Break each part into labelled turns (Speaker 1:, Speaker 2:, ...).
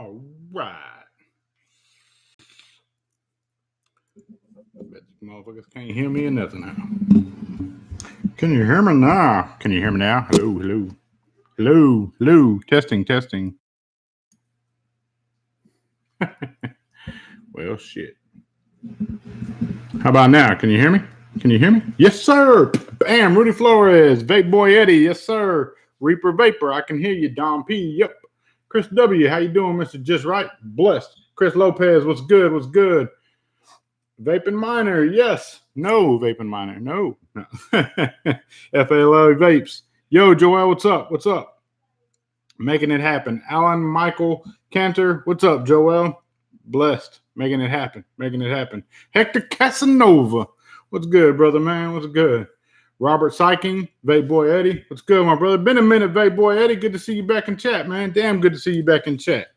Speaker 1: All right. I bet you motherfuckers can't hear me or nothing now. Can you hear me now? Can you hear me now? Hello, hello. Hello, hello. Testing, testing. Well, shit. How about now? Can you hear me? Can you hear me? Yes, sir. Bam, Rudy Flores, Vape Boy Eddie. Yes, sir. Reaper Vapor, I can hear you. Don P. Yep. Chris W. How you doing, Mr. Just Right? Blessed. Chris Lopez, what's good? What's good? Vaping Miner, yes. No, Vaping Miner, no. FLO Vapes. Yo, Joel, what's up? What's up? Making it happen. Alan Michael Cantor, what's up, Joel? Blessed. Making it happen. Making it happen. Hector Casanova, what's good, brother, man? What's good? Robert Syking, Vape Boy Eddie, what's good, my brother? Been a minute, Vape Boy Eddie. Good to see you back in chat, man. Damn good to see you back in chat.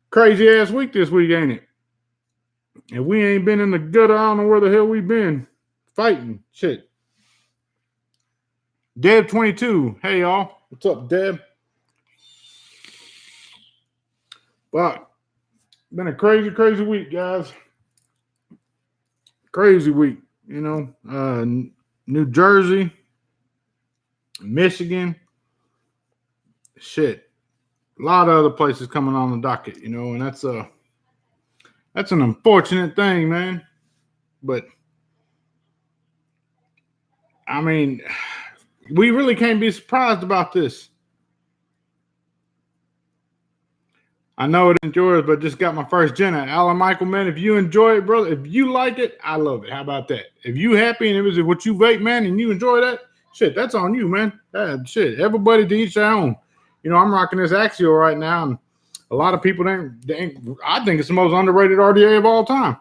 Speaker 1: Crazy ass week this week, ain't it? And we ain't been in the gutter. I don't know where the hell we been. Fighting. Shit. Deb22. Hey, y'all. What's up, Deb? But been a crazy, crazy week, guys. Crazy week. You know, New Jersey, Michigan. Shit. A lot of other places coming on the docket, you know, and that's an unfortunate thing, man. But I mean, we really can't be surprised about this. I know it ain't yours, but just got my first Jenna. Alan Michael, man, if you enjoy it, brother, if you like it, I love it. How about that? If you happy and it was what you vape, man, and you enjoy that, shit, that's on you, man. Shit, everybody to each their own. You know, I'm rocking this Axial right now, and a lot of people I think it's the most underrated RDA of all time.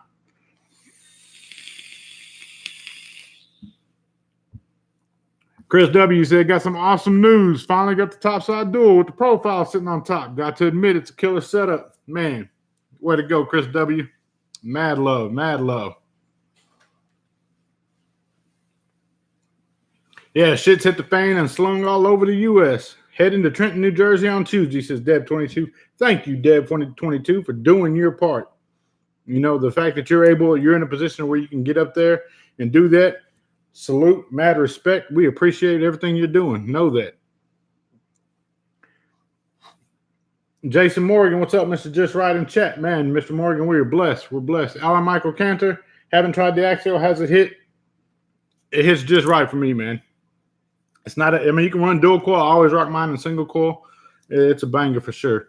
Speaker 1: Chris W. said, got some awesome news. Finally got the topside dual with the profile sitting on top. Got to admit, it's a killer setup. Man, way to go, Chris W. Mad love, mad love. Yeah, shit's hit the fan and slung all over the U.S. Heading to Trenton, New Jersey on Tuesday, says Deb22. Thank you, Deb22, for doing your part. You know, the fact that you're in a position where you can get up there and do that, salute, mad respect. We appreciate everything you're doing. Know that. Jason Morgan, what's up, Mr. Just Right in chat? Man, Mr. Morgan, we are blessed. We're blessed. Alan Michael Cantor, haven't tried the Axial. Has it hit? It hits just right for me, man. It's not I mean, you can run dual coil. I always rock mine in single coil. It's a banger for sure.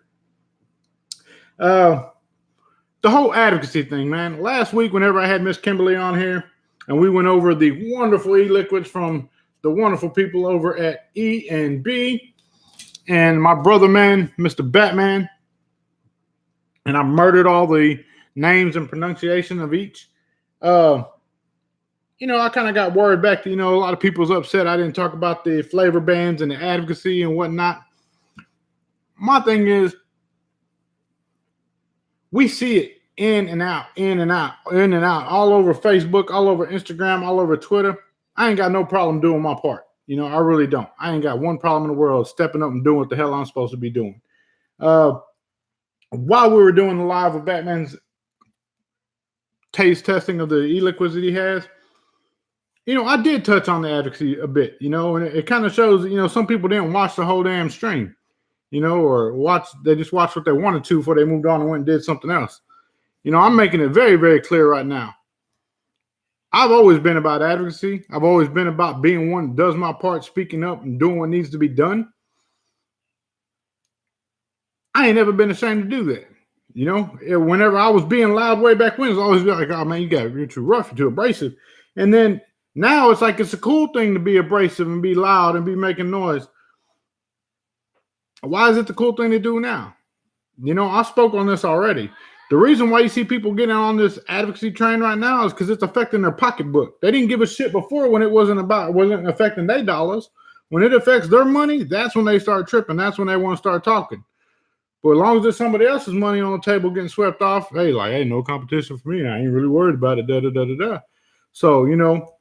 Speaker 1: The whole advocacy thing, man. Last week, whenever I had Miss Kimberly on here, and we went over the wonderful e-liquids from the wonderful people over at E&B, and my brother, man, Mr. Batman, and I murdered all the names and pronunciation of each. You know, I kind of got worried back to, you know, a lot of people's upset I didn't talk about the flavor bans and the advocacy and whatnot. My thing is, we see it in and out, all over Facebook, all over Instagram, all over Twitter. I ain't got no problem doing my part. You know, I really don't. I ain't got one problem in the world stepping up and doing what the hell I'm supposed to be doing. While we were doing the live of Batman's taste testing of the e-liquids that he has, you know, I did touch on the advocacy a bit, you know, and it kind of shows, you know, some people didn't watch the whole damn stream, you know, or they just watched what they wanted to before they moved on and went and did something else. You know, I'm making it very, very clear right now. I've always been about advocacy. I've always been about being one that does my part, speaking up and doing what needs to be done. I ain't never been ashamed to do that. You know, whenever I was being loud way back when, it was always like, oh, man, you're too rough, you're too abrasive. And then now it's like it's a cool thing to be abrasive and be loud and be making noise. Why is it the cool thing to do now? You know, I spoke on this already. The reason why you see people getting on this advocacy train right now is because it's affecting their pocketbook. They didn't give a shit before when it wasn't affecting their dollars. When it affects their money, that's when they start tripping. That's when they want to start talking. But as long as there's somebody else's money on the table getting swept off, hey, no competition for me. I ain't really worried about it. So, you know,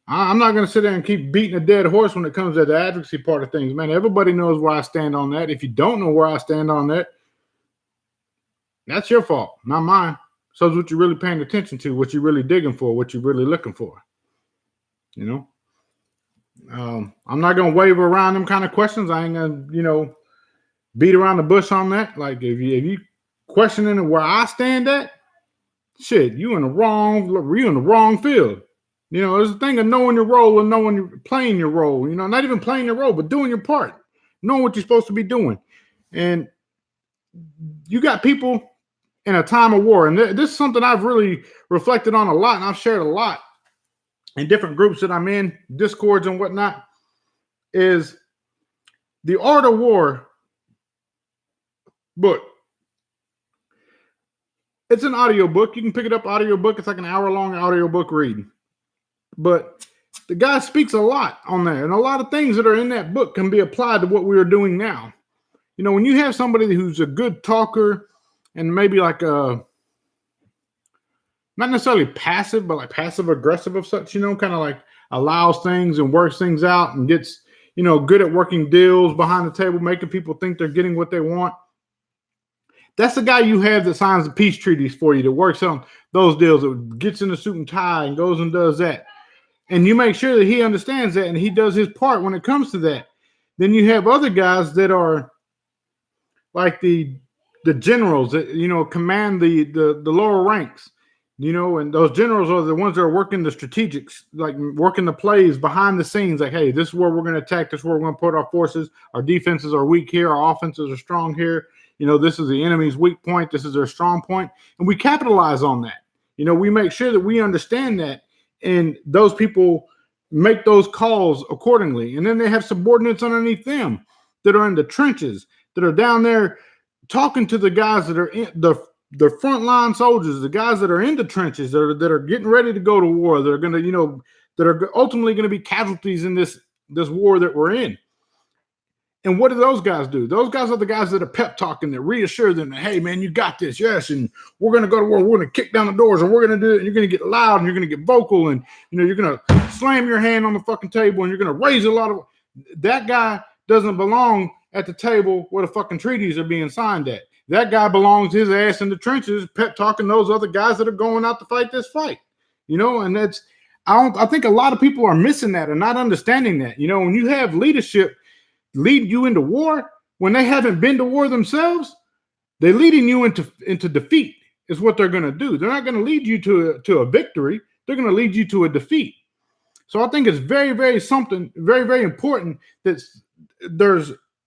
Speaker 1: I'm not going to sit there and keep beating a dead horse when it comes to the advocacy part of things, man. Everybody knows where I stand on that. If you don't know where I stand on that, that's your fault, not mine. So it's what you're really paying attention to, what you're really digging for, what you're really looking for. You know, I'm not going to waver around them kind of questions. I ain't going to, beat around the bush on that. Like if you questioning where I stand at, shit, you in the wrong field. There's a thing of knowing your role and knowing you're playing your role. Not even playing your role, but doing your part, knowing what you're supposed to be doing. And you got people in a time of war, and this is something I've really reflected on a lot, and I've shared a lot in different groups that I'm in, Discords and whatnot, is the Art of War book. It's an audiobook. You can pick it up, audiobook. It's like an hour-long audiobook read. But the guy speaks a lot on there, and a lot of things that are in that book can be applied to what we are doing now. When you have somebody who's a good talker and maybe like not necessarily passive, but like passive aggressive of such, kind of like allows things and works things out and gets, good at working deals behind the table, making people think they're getting what they want. That's the guy you have that signs the peace treaties for you, that works on those deals, that gets in a suit and tie and goes and does that. And you make sure that he understands that and he does his part when it comes to that. Then you have other guys that are like the generals that, command the lower ranks, and those generals are the ones that are working the strategics, like working the plays behind the scenes. Like, hey, this is where we're going to attack. This is where we're going to put our forces. Our defenses are weak here. Our offenses are strong here. This is the enemy's weak point. This is their strong point. And we capitalize on that. We make sure that we understand that, and those people make those calls accordingly. And then they have subordinates underneath them that are in the trenches, that are down there talking to the guys that are in the frontline soldiers, the guys that are in the trenches, that are getting ready to go to war, that are going to, that are ultimately going to be casualties in this war that we're in. And what do those guys do? Those guys are the guys that are pep talking, that reassure them that, hey, man, you got this. Yes. And we're going to go to war. We're going to kick down the doors, and we're going to do it. And you're going to get loud, and you're going to get vocal, and, you're going to slam your hand on the fucking table, and you're going to raise a lot of. That guy doesn't belong at the table where the fucking treaties are being signed at. That guy belongs his ass in the trenches, pep talking those other guys that are going out to fight this fight. And that's, I think a lot of people are missing that and not understanding that. When you have leadership lead you into war, when they haven't been to war themselves, they're leading you into defeat is what they're going to do. They're not going to lead you to a victory. They're going to lead you to a defeat. So I think it's very, very very, very important that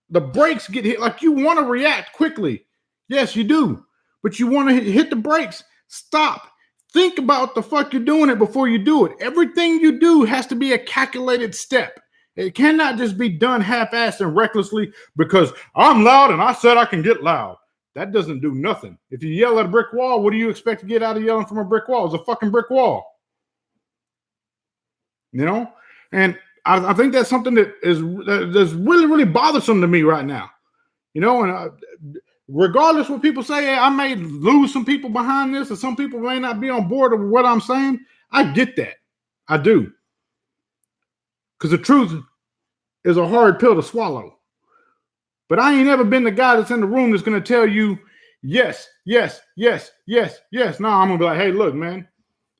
Speaker 1: the brakes get hit. Like, you want to react quickly. Yes, you do. But you want to hit the brakes. Stop. Think about the fuck you're doing it before you do it. Everything you do has to be a calculated step. It cannot just be done half-assed and recklessly because I'm loud and I said I can get loud. That doesn't do nothing. If you yell at a brick wall, what do you expect to get out of yelling from a brick wall? It's a fucking brick wall. And I think that's something that's really, really bothersome to me right now. And regardless what people say, I may lose some people behind this, or some people may not be on board with what I'm saying. I get that. I do. Because the truth is a hard pill to swallow. But I ain't ever been the guy that's in the room that's going to tell you, yes, yes, yes, yes, yes. No, I'm going to be like, hey, look, man,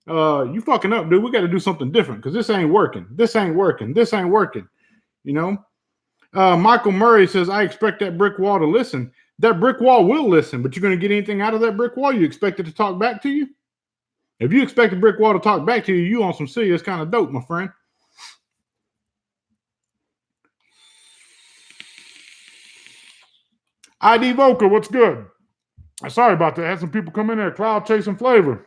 Speaker 1: you fucking up, dude. We got to do something different because this ain't working. This ain't working. This ain't working. Michael Murray says, I expect that brick wall to listen. That brick wall will listen, but you're going to get anything out of that brick wall? You expect it to talk back to you? If you expect a brick wall to talk back to you, you on some serious kind of dope, my friend. ID Vocal, what's good? Sorry about that. I had some people come in there, cloud chasing flavor.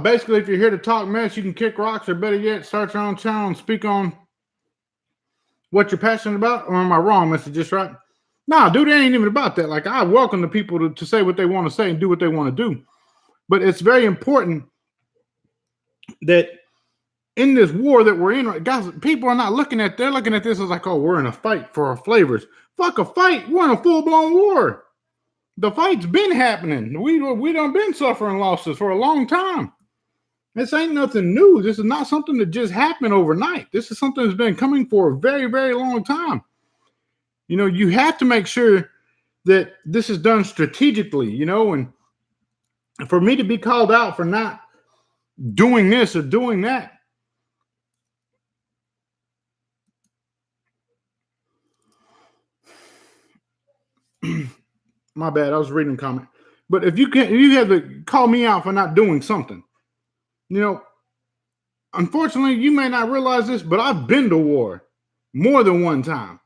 Speaker 1: Basically, if you're here to talk mess, you can kick rocks, or better yet, start your own channel and speak on what you're passionate about. Or am I wrong, Mr.JustRight? Nah, dude, it ain't even about that. Like, I welcome the people to say what they want to say and do what they want to do. But it's very important that in this war that we're in, guys, people are not looking at, they're looking at this as like, oh, we're in a fight for our flavors. Fuck a fight. We're in a full-blown war. The fight's been happening. We done been suffering losses for a long time. This ain't nothing new. This is not something that just happened overnight. This is something that's been coming for a very, very long time. You know, you have to make sure that this is done strategically, you know, and for me to be called out for not doing this or doing that. My bad. I was reading a comment. But if you have to call me out for not doing something, you know, unfortunately, you may not realize this, but I've been to war more than one time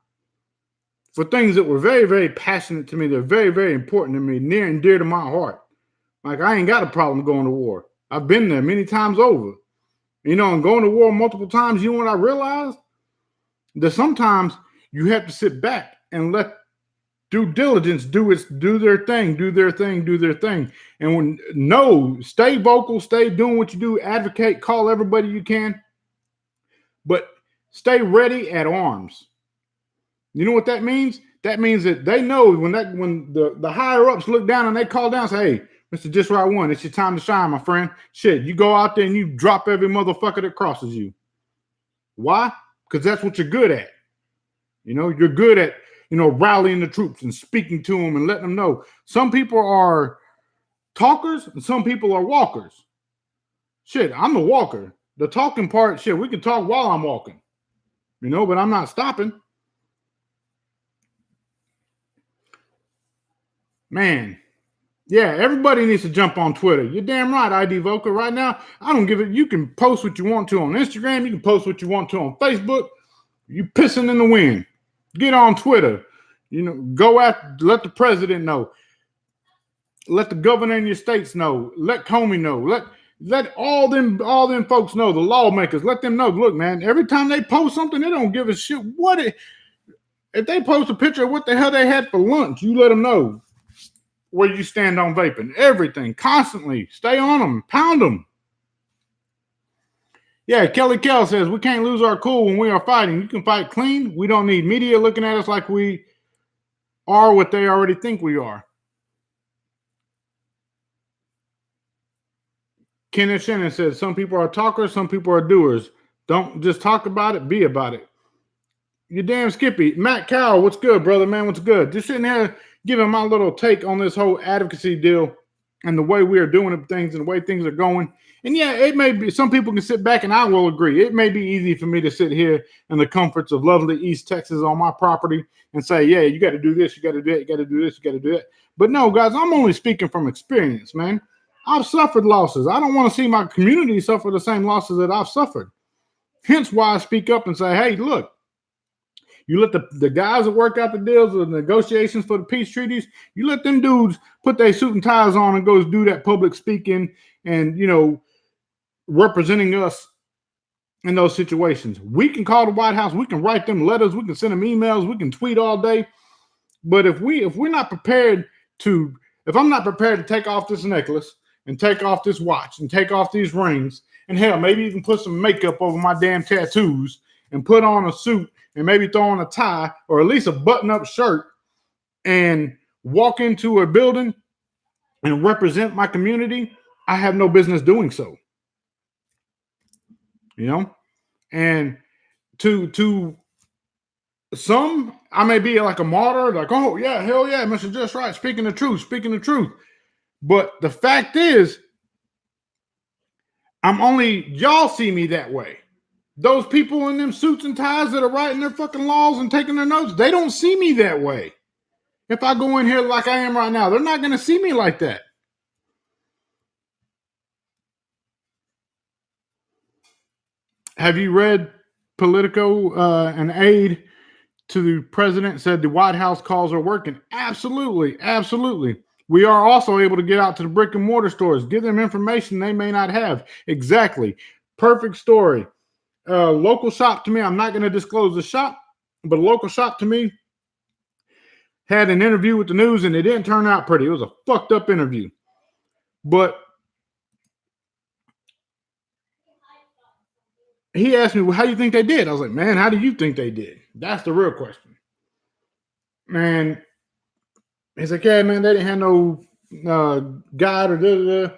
Speaker 1: for things that were very, very passionate to me. They're very, very important to me, near and dear to my heart. Like, I ain't got a problem going to war. I've been there many times over. You know, and going to war multiple times, you know what I realized? That sometimes you have to sit back and let due diligence do their thing. And stay vocal, stay doing what you do, advocate, call everybody you can, but stay ready at arms. You know what that means? That means that they know when the higher ups look down and they call down and say, hey, Mr. Just Right One, it's your time to shine, my friend. Shit, you go out there and you drop every motherfucker that crosses you. Why? Because that's what you're good at. You know, you're good at, you know, rallying the troops and speaking to them and letting them know. Some people are talkers and some people are walkers. Shit, I'm a walker. The talking part, shit, we can talk while I'm walking. You know, but I'm not stopping. Man. Yeah, everybody needs to jump on Twitter. You're damn right, ID Vocal. Right now, I don't give it. You can post what you want to on Instagram. You can post what you want to on Facebook. You pissing in the wind. Get on Twitter. You know, go out. Let the president know. Let the governor in your states know. Let Comey know. Let all them folks know. The lawmakers. Let them know. Look, man. Every time they post something, they don't give a shit. If they post a picture of what the hell they had for lunch, you let them know where you stand on vaping. Everything. Constantly. Stay on them. Pound them. Yeah, Kelly Kell says, we can't lose our cool when we are fighting. You can fight clean. We don't need media looking at us like we are what they already think we are. Kenneth Shannon says, some people are talkers, some people are doers. Don't just talk about it, be about it. You damn Skippy. Matt Cowell, what's good, brother, man? What's good? Just sitting here giving my little take on this whole advocacy deal and the way we are doing things and the way things are going. And yeah, it may be, some people can sit back and I will agree. It may be easy for me to sit here in the comforts of lovely East Texas on my property and say, yeah, you got to do this, you got to do that, you got to do this, you got to do that. But no, guys, I'm only speaking from experience, man. I've suffered losses. I don't want to see my community suffer the same losses that I've suffered. Hence why I speak up and say, hey, look, you let the guys that work out the deals or the negotiations for the peace treaties, you let them dudes put their suit and ties on and go do that public speaking and, you know, representing us in those situations. We can call the White House, we can write them letters, we can send them emails, we can tweet all day. But if we're not prepared to, if I'm not prepared to take off this necklace and take off this watch and take off these rings, and hell, maybe even put some makeup over my damn tattoos and put on a suit and maybe throw on a tie or at least a button-up shirt and walk into a building and represent my community, I have no business doing so. You know? And to some, I may be like a martyr, like, oh, yeah, hell yeah, Mr. Just Right, speaking the truth. But the fact is, y'all see me that way. Those people in them suits and ties that are writing their fucking laws and taking their notes, they don't see me that way. If I go in here like I am right now, they're not going to see me like that. Have you read Politico? An aide to the president said the White House calls are working. Absolutely. We are also able to get out to the brick and mortar stores, give them information they may not have. Exactly. Perfect story. Local shop to me, I'm not going to disclose the shop, but a local shop to me had an interview with the news and it didn't turn out pretty. It was a fucked up interview. But he asked me, well, how do you think they did? I was like, man, how do you think they did? That's the real question. Man, He's like, yeah, man, they didn't have no guide or da.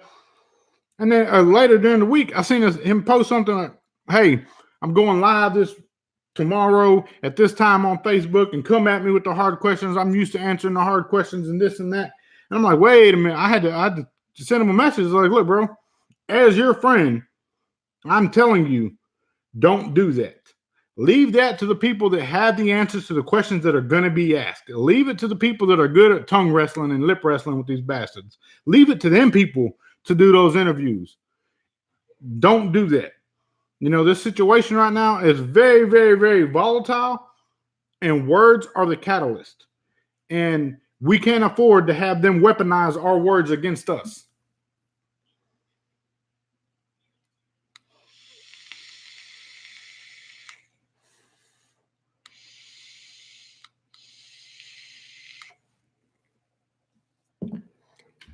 Speaker 1: And then later during the week, I seen him post something like, hey, I'm going live this tomorrow at this time on Facebook, and come at me with the hard questions. I'm used to answering the hard questions and this and that. And I'm like, wait a minute. I had to send him a message like, look, bro, as your friend, I'm telling you, don't do that. Leave that to the people that have the answers to the questions that are going to be asked. Leave it to the people that are good at tongue wrestling and lip wrestling with these bastards. Leave it to them people to do those interviews. Don't do that. You know, this situation right now is very, very, very volatile, and words are the catalyst. And we can't afford to have them weaponize our words against us.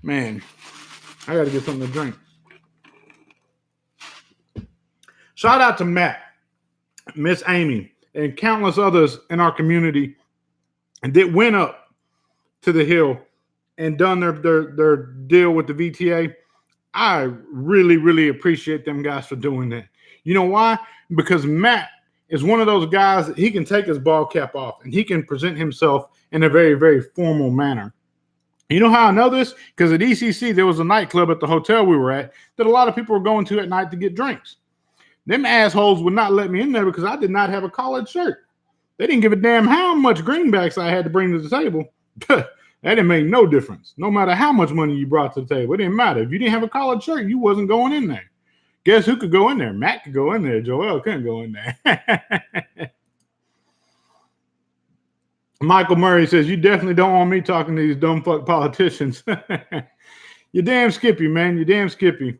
Speaker 1: Man, I got to get something to drink. Shout out to Matt, Miss Amy, and countless others in our community that went up to the Hill and done their deal with the VTA. I really, really appreciate them guys for doing that. You know why? Because Matt is one of those guys that he can take his ball cap off and he can present himself in a very, very formal manner. You know how I know this? Because at ECC, there was a nightclub at the hotel we were at that a lot of people were going to at night to get drinks. Them assholes would not let me in there because I did not have a collared shirt. They didn't give a damn how much greenbacks I had to bring to the table. That didn't make no difference. No matter how much money you brought to the table, it didn't matter. If you didn't have a collared shirt, you wasn't going in there. Guess who could go in there? Matt could go in there. Joel couldn't go in there. Michael Murray says, you definitely don't want me talking to these dumb fuck politicians. You're damn skippy, man. You're damn skippy.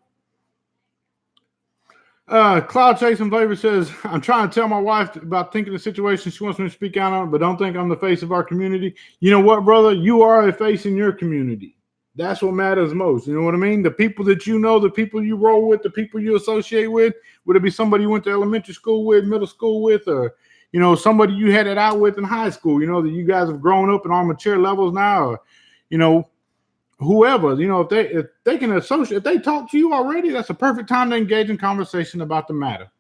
Speaker 1: Cloud Chasing Flavor says, I'm trying to tell my wife about thinking the situation. She wants me to speak out on it, but don't think I'm the face of our community. You know what, brother? You are a face in your community. That's what matters most. You know what I mean? The people that you know, the people you roll with, the people you associate with, would it be somebody you went to elementary school with, middle school with, or you know, somebody you had it out with in high school, you know, that you guys have grown up and on mature levels now, or, you know, whoever, you know, if they can associate, if they talk to you already, that's a perfect time to engage in conversation about the matter.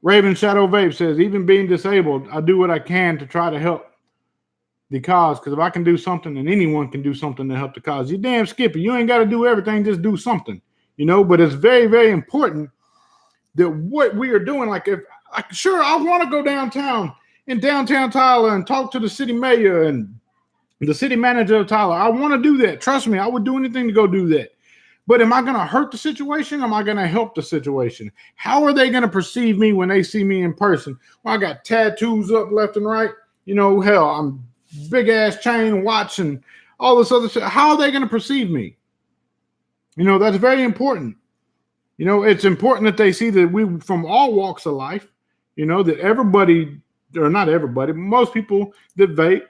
Speaker 1: Raven Shadow Vape says, even being disabled, I do what I can to try to help the cause, because if I can do something, then anyone can do something to help the cause. You damn Skippy, you ain't got to do everything, just do something. You know, but it's very, very important that what we are doing, like sure, I want to go downtown in downtown Tyler and talk to the city mayor and the city manager of Tyler. I want to do that. Trust me, I would do anything to go do that. But am I going to hurt the situation? Or am I going to help the situation? How are they going to perceive me when they see me in person? Well, I got tattoos up left and right. You know, hell, I'm big ass chain, watch, and all this other shit. How are they going to perceive me? You know, that's very important. You know, it's important that they see that we from all walks of life, you know, that everybody, or not everybody, but most people that vape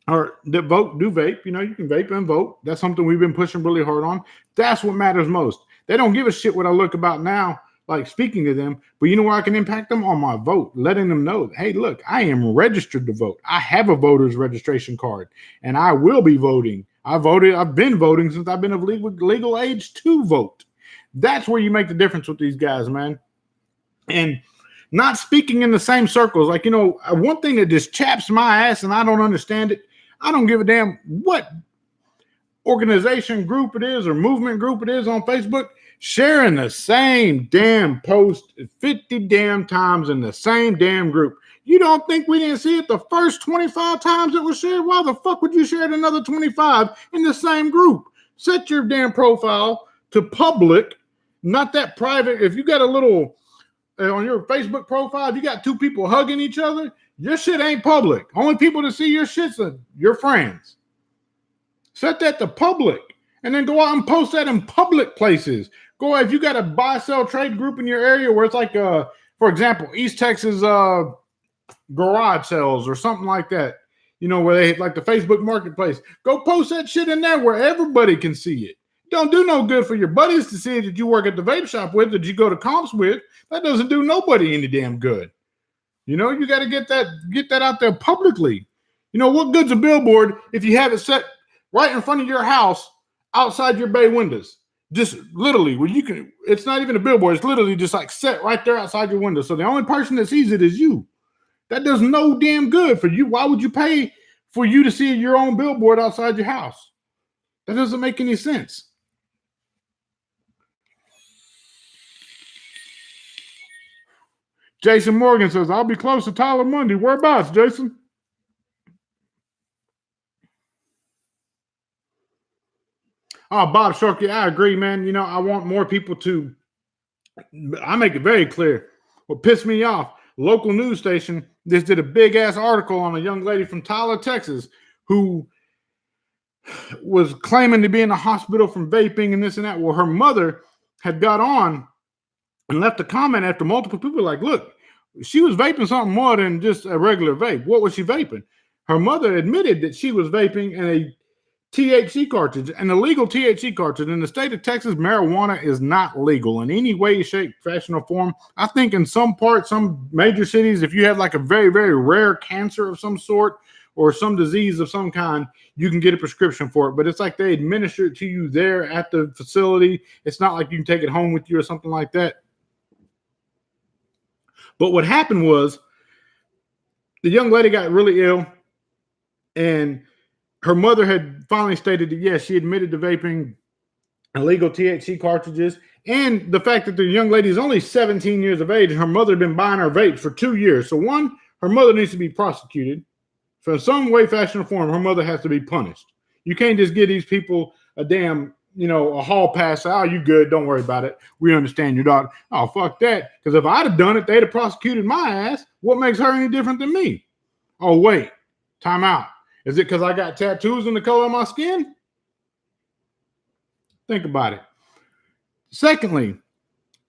Speaker 1: or that vote do vape. You know, you can vape and vote. That's something we've been pushing really hard on. That's what matters most. They don't give a shit what I look about now, like speaking to them, but you know where I can impact them? On my vote, letting them know, hey, look, I am registered to vote. I have a voter's registration card and I will be voting. I've been voting since I've been of legal age to vote. That's where you make the difference with these guys, man. And not speaking in the same circles. Like, you know, one thing that just chaps my ass and I don't understand it. I don't give a damn what organization group it is or movement group it is on Facebook, sharing the same damn post 50 damn times in the same damn group. You don't think we didn't see it the first 25 times it was shared? Why the fuck would you share it another 25 in the same group? Set your damn profile to public, not that private. If you got a little on your Facebook profile, if you got two people hugging each other, your shit ain't public. Only people that see your shit's are your friends. Set that to public and then go out and post that in public places. Go if you got a buy, sell, trade group in your area where it's like, for example, East Texas garage sales or something like that, you know, where they like the Facebook marketplace. Go post that shit in there where everybody can see it. Don't do no good for your buddies to see that you work at the vape shop with, that you go to comps with. That doesn't do nobody any damn good. You know, you got to get that out there publicly. You know, what good's a billboard if you have it set right in front of your house outside your bay windows? Just literally, where you can, it's not even a billboard, it's literally just like set right there outside your window. So the only person that sees it is you. That does no damn good for you. Why would you pay for you to see your own billboard outside your house? That doesn't make any sense. Jason Morgan says, I'll be close to Tyler Monday. Whereabouts, Jason? Oh, Bob Sharkey, I agree, man. You know, I want more people to, I make it very clear. What pissed me off, local news station just did a big ass article on a young lady from Tyler, Texas, who was claiming to be in the hospital from vaping and this and that. Well, her mother had got on and left a comment after multiple people like, look, she was vaping something more than just a regular vape. What was she vaping? Her mother admitted that she was vaping in a THC cartridge, an illegal THC cartridge. In the state of Texas, marijuana is not legal in any way, shape, fashion, or form. I think in some parts, some major cities, if you have like a very, very rare cancer of some sort or some disease of some kind, you can get a prescription for it. But it's like they administer it to you there at the facility. It's not like you can take it home with you or something like that. But what happened was the young lady got really ill, and her mother had finally stated that, yes, she admitted to vaping illegal THC cartridges. And the fact that the young lady is only 17 years of age and her mother had been buying her vapes for 2 years. So one, her mother needs to be prosecuted. For some way, fashion, or form, her mother has to be punished. You can't just give these people a damn, you know, a hall pass. Oh, you good. Don't worry about it. We understand your daughter. Oh, fuck that. Because if I'd have done it, they'd have prosecuted my ass. What makes her any different than me? Oh, wait. Time out. Is it because I got tattoos in the color of my skin? Think about it. Secondly,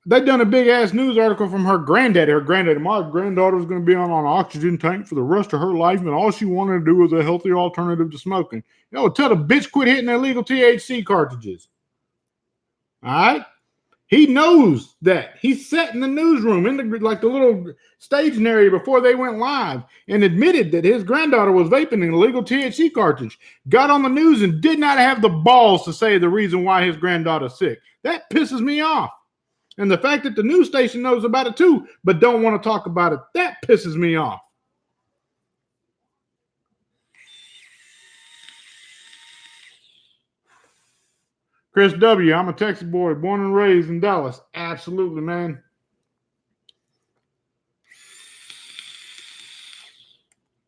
Speaker 1: they done a big ass news article from her granddaddy. Her granddaddy, my granddaughter was going to be on an oxygen tank for the rest of her life, and all she wanted to do was a healthy alternative to smoking. You know, tell the bitch quit hitting illegal THC cartridges. All right? He knows that. He sat in the newsroom in the little staging area before they went live and admitted that his granddaughter was vaping an illegal THC cartridge. Got on the news and did not have the balls to say the reason why his granddaughter's sick. That pisses me off. And the fact that the news station knows about it too, but don't want to talk about it, that pisses me off. Chris W., I'm a Texas boy, born and raised in Dallas. Absolutely, man.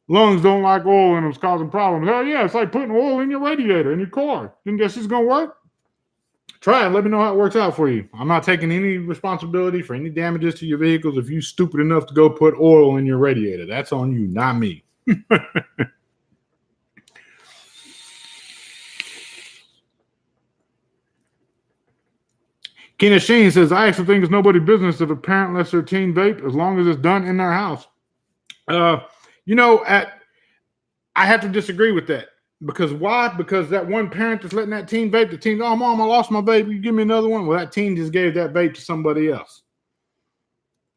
Speaker 1: Lungs don't like oil in them, it's causing problems. Hell yeah, it's like putting oil in your radiator in your car. You think that's just going to work? Try it. Let me know how it works out for you. I'm not taking any responsibility for any damages to your vehicles if you're stupid enough to go put oil in your radiator. That's on you, not me. Keenan Sheen says, I actually think it's nobody's business if a parent lets their teen vape as long as it's done in their house. You know, I have to disagree with that. Because why? Because that one parent that's letting that teen vape, the teen, oh, mom, I lost my vape. You give me another one? Well, that teen just gave that vape to somebody else.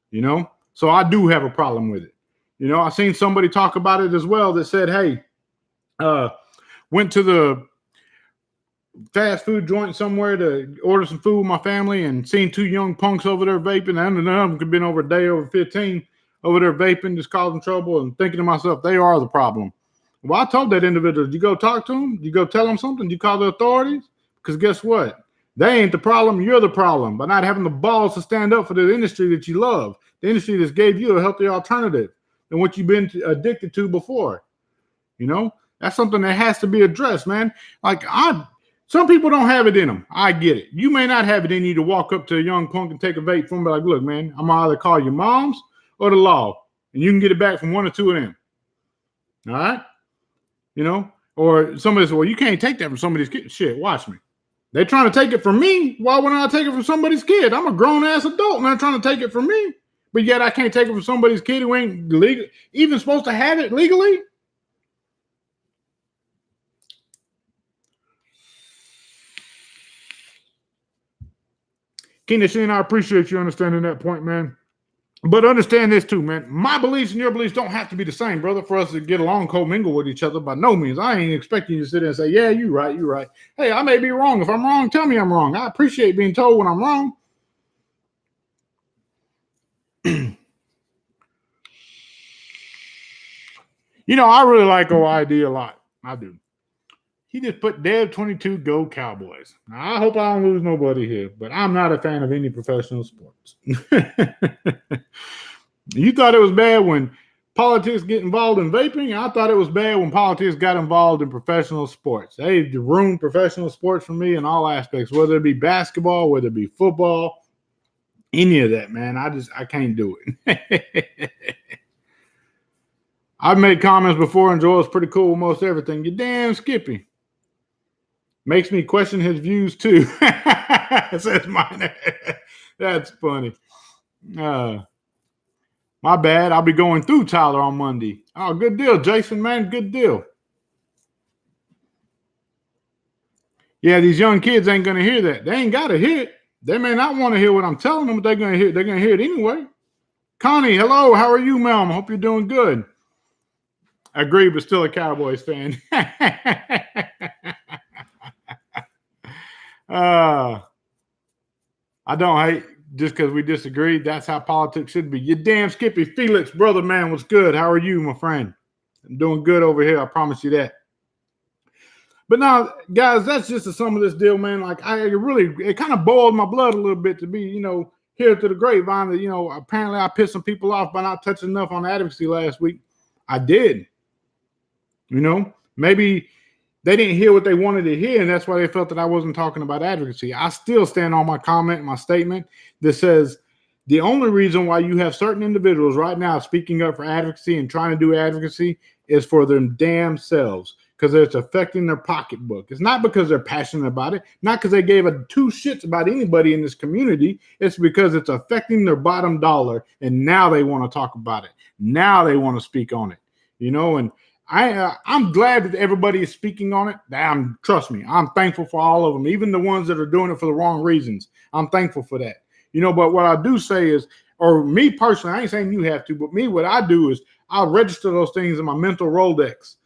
Speaker 1: You know? So I do have a problem with it. You know, I seen somebody talk about it as well that said, hey, went to the fast food joint somewhere to order some food with my family and seen two young punks over there vaping. And none of them could have been over a day over 15 over there vaping, just causing trouble, and thinking to myself, they are the problem. Well, I told that individual, did you go talk to them? Did you go tell them something? Did you call the authorities? Because guess what? They ain't the problem. You're the problem by not having the balls to stand up for the industry that you love, the industry that's gave you a healthy alternative than what you've been addicted to before. You know, that's something that has to be addressed, man. Like some people don't have it in them. I get it. You may not have it in you to walk up to a young punk and take a vape from him, but like, look, man, I'm gonna either call your moms or the law, and you can get it back from one or two of them. All right? You know, or somebody says, well, you can't take that from somebody's kid. Shit, watch me. They're trying to take it from me. Why wouldn't I take it from somebody's kid? I'm a grown-ass adult, and they're trying to take it from me. But yet I can't take it from somebody's kid who ain't legal, even supposed to have it legally. Keenan Sheen, I appreciate you understanding that point, man. But understand this too, man. My beliefs and your beliefs don't have to be the same, brother, for us to get along, co-mingle with each other. By no means. I ain't expecting you to sit there and say, yeah, you're right, you're right. Hey, I may be wrong. If I'm wrong, tell me I'm wrong. I appreciate being told when I'm wrong. You know, I really like OID a lot. I do. He just put Dev 22 Go Cowboys. Now, I hope I don't lose nobody here, but I'm not a fan of any professional sports. You thought it was bad when politics get involved in vaping? I thought it was bad when politics got involved in professional sports. They ruined professional sports for me in all aspects, whether it be basketball, whether it be football, any of that, man. I can't do it. I've made comments before, and Joel's pretty cool with most everything. You damn Skippy. Makes me question his views too. Says mine. That's funny. My bad. I'll be going through Tyler on Monday. Oh, good deal, Jason, man. Good deal. Yeah, these young kids ain't going to hear that. They ain't got to hear it. They may not want to hear what I'm telling them, but they're going to hear it. They're going to hear it anyway. Connie, hello. How are you, ma'am? Hope you're doing good. I agree, but still a Cowboys fan. I don't hate just because we disagree. That's how politics should be. You damn Skippy. Felix, brother, man, what's good? How are you, my friend? I'm doing good over here. I promise you that. But now, guys, that's just the sum of this deal, man. Like, it kind of boiled my blood a little bit to be, here to the grapevine that, apparently I pissed some people off by not touching enough on advocacy last week. I did. Maybe they didn't hear what they wanted to hear, and that's why they felt that I wasn't talking about advocacy. I still stand on my comment, my statement that says the only reason why you have certain individuals right now speaking up for advocacy and trying to do advocacy is for their damn selves, because it's affecting their pocketbook. It's not because they're passionate about it, not because they gave a two shits about anybody in this community. It's because it's affecting their bottom dollar, and now they want to talk about it. Now they want to speak on it, and I'm glad that everybody is speaking on it. Trust me, I'm thankful for all of them, even the ones that are doing it for the wrong reasons. I'm thankful for that. But what I do say is, or me personally, I ain't saying you have to, but me, what I do is I'll register those things in my mental Rolodex.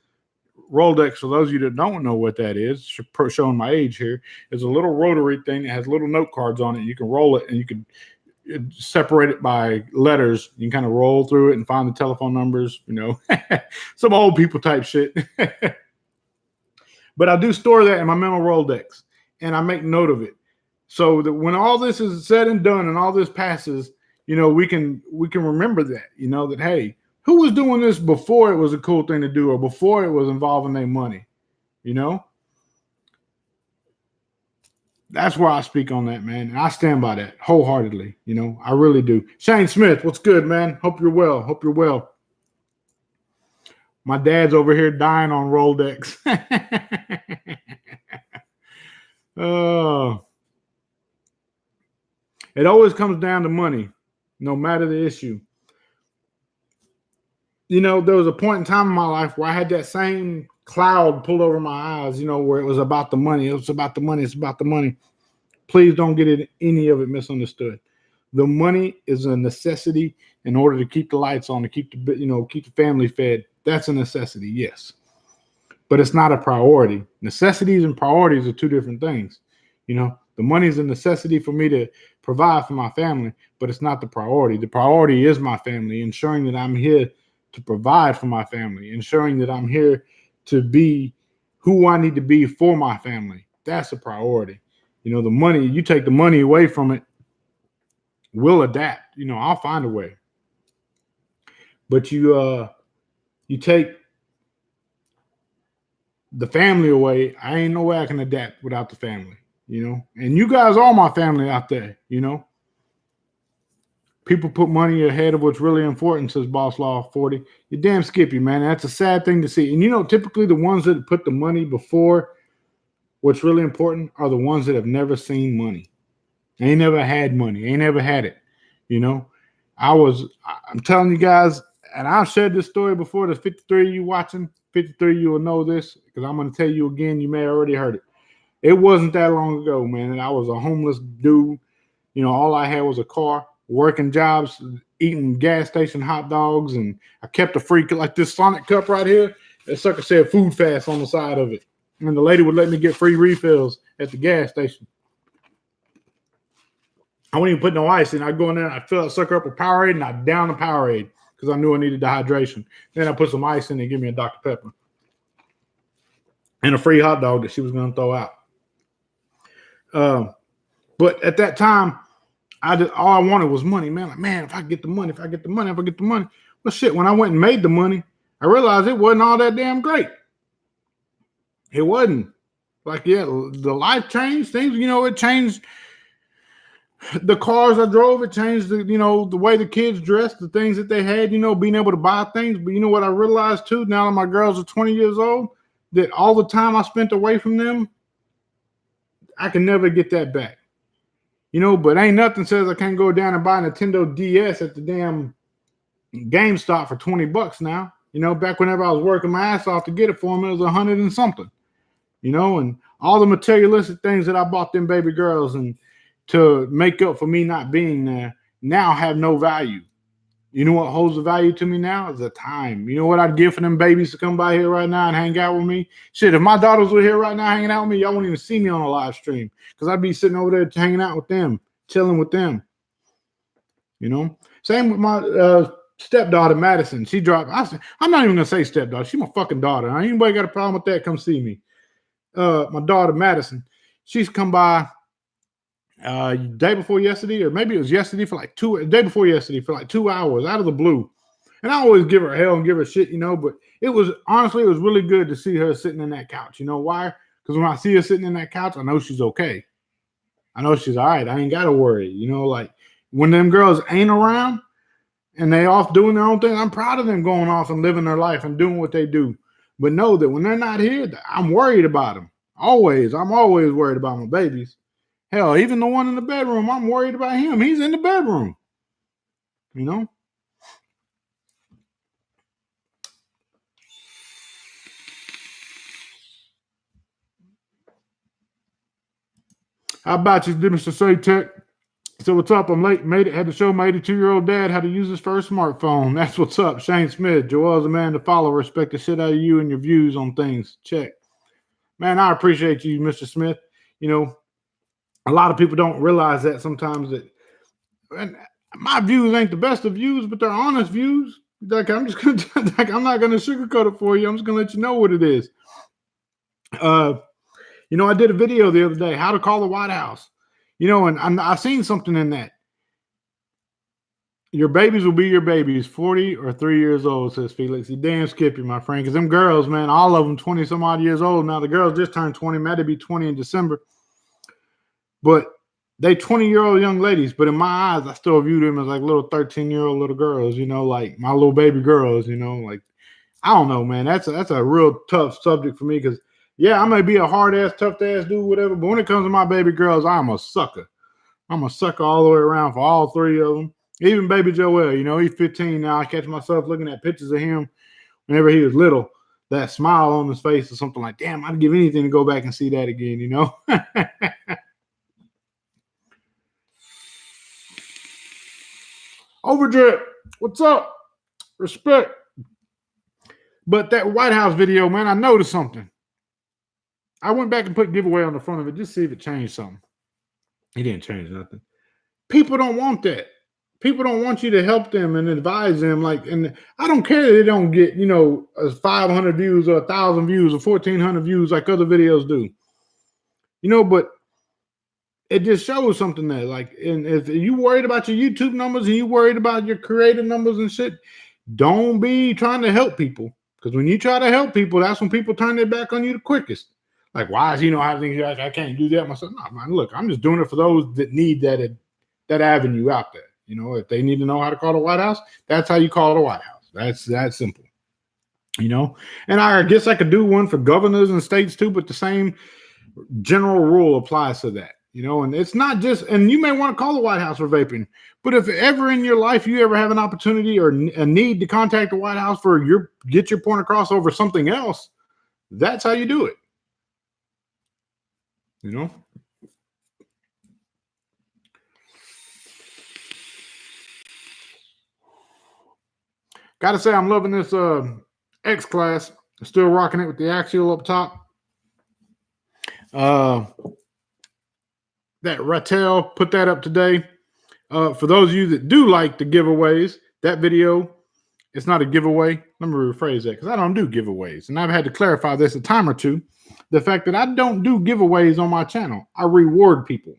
Speaker 1: Rolodex, for those of you that don't know what that is, showing my age here, is a little rotary thing that has little note cards on it. You can roll it and you can separate it by letters. You can kind of roll through it and find the telephone numbers, some old people type shit. But I do store that in my mental Rolodex, and I make note of it so that when all this is said and done and all this passes, we can remember that, that, hey, who was doing this before it was a cool thing to do, or before it was involving their money, That's where I speak on that, man. And I stand by that wholeheartedly. I really do. Shane Smith, what's good, man? Hope you're well. Hope you're well. My dad's over here dying on Rolodex. It always comes down to money, no matter the issue. There was a point in time in my life where I had that same cloud pulled over my eyes, where it was about the money. It was about the money. It's about the money. Please don't get any of it misunderstood. The money is a necessity in order to keep the lights on, to keep the family fed. That's a necessity, yes. But it's not a priority. Necessities and priorities are two different things. The money is a necessity for me to provide for my family, but it's not the priority. The priority is my family, ensuring that I'm here to provide for my family, ensuring that I'm here to be who I need to be for my family. That's a priority. The money, you take the money away from it, we'll adapt. I'll find a way. But you take the family away, I ain't no way I can adapt without the family, And you guys are my family out there, People put money ahead of what's really important, says Boss Law 40. You're damn Skippy, man. That's a sad thing to see. And typically the ones that put the money before what's really important are the ones that have never seen money. They ain't never had money. They ain't never had it. I'm telling you guys, and I've shared this story before. There's 53 of you watching. 53 of you will know this, because I'm going to tell you again. You may have already heard it. It wasn't that long ago, man, and I was a homeless dude. All I had was a car. working jobs, eating gas station hot dogs, and I kept a free like this Sonic cup right here. That sucker said "Food Fast" on the side of it, and the lady would let me get free refills at the gas station. I wouldn't even put no ice in. I'd go in there, I'd fill that sucker up with Powerade, and I'd down the Powerade because I knew I needed the hydration. Then I put some ice in and give me a Dr. Pepper and a free hot dog that she was going to throw out. But at that time, all I wanted was money, man. Like, man, if I get the money, if I get the money. Well, shit, when I went and made the money, I realized it wasn't all that damn great. It wasn't. Like, yeah, the life changed. Things, it changed the cars I drove. It changed the way the kids dressed, the things that they had, being able to buy things. But you know what I realized too, now that my girls are 20 years old, that all the time I spent away from them, I can never get that back. But ain't nothing says I can't go down and buy a Nintendo DS at the damn GameStop for $20 now. Back whenever I was working my ass off to get it for them, it was $100 and something. And all the materialistic things that I bought them baby girls and to make up for me not being there now have no value. You know what holds the value to me now is the time. You know what I'd give for them babies to come by here right now and hang out with me? Shit, if my daughters were here right now hanging out with me, y'all wouldn't even see me on a live stream because I'd be sitting over there hanging out with them, chilling with them. Same with my stepdaughter, Madison. She dropped. I'm not even going to say stepdaughter. She's my fucking daughter. Anybody got a problem with that, come see me. My daughter, Madison, she's come by day before yesterday, or maybe it was yesterday for like day before yesterday for like 2 hours out of the blue. And I always give her hell and give her shit, but it was really good to see her sitting in that couch. You know why? Because when I see her sitting in that couch, I know she's okay. I know she's all right. I ain't got to worry. Like when them girls ain't around and they off doing their own thing, I'm proud of them going off and living their life and doing what they do. But know that when they're not here, I'm worried about them. Always. I'm always worried about my babies. Hell, even the one in the bedroom, I'm worried about him. He's in the bedroom. How about you, Mr. Say Tech? So what's up? I'm late. Made it. Had to show my 82-year-old dad how to use his first smartphone. That's what's up. Shane Smith. Joel's a man to follow. Respect the shit out of you and your views on things. Check. Man, I appreciate you, Mr. Smith. A lot of people don't realize that sometimes that my views ain't the best of views, but they're honest views. Like I'm not gonna sugarcoat it for you. I'm just gonna let you know what it is. I did a video the other day, how to call the White House. And I seen something in that. Your babies will be your babies, 40 or 3 years old, says Felix. You damn Skippy, my friend. Because them girls, man, all of them 20 some odd years old. Now the girls just turned 20, might be 20 in December. But they 20-year-old young ladies. But in my eyes, I still view them as like little 13-year-old little girls, like my little baby girls, like I don't know, man. That's a real tough subject for me because yeah, I may be a hard-ass, tough-ass dude, whatever, but when it comes to my baby girls, I'm a sucker. I'm a sucker all the way around for all three of them. Even baby Joel, he's 15 now. I catch myself looking at pictures of him whenever he was little, that smile on his face or something like, damn, I'd give anything to go back and see that again, Overdrip, what's up? Respect. But that White House video, man, I noticed something. I went back and put giveaway on the front of it just to see if it changed something. It didn't change nothing. People don't want that. People don't want you to help them and advise them. And I don't care that they don't get, 500 views or 1,000 views or 1,400 views like other videos do. But it just shows something there. And if you worried about your YouTube numbers and you worried about your creator numbers and shit, don't be trying to help people. Because when you try to help people, that's when people turn their back on you the quickest. Like, why is having I can't do that myself? No, man, look, I'm just doing it for those that need that avenue out there. If they need to know how to call the White House, that's how you call the White House. That's that simple. And I guess I could do one for governors and states too, but the same general rule applies to that. And it's not just, and you may want to call the White House for vaping, but if ever in your life you ever have an opportunity or a need to contact the White House for get your point across over something else, that's how you do it. Gotta say, I'm loving this X class. Still rocking it with the axial up top. That Rattel, put that up today. For those of you that do like the giveaways, that video, it's not a giveaway. Let me rephrase that, because I don't do giveaways. And I've had to clarify this a time or two. The fact that I don't do giveaways on my channel. I reward people.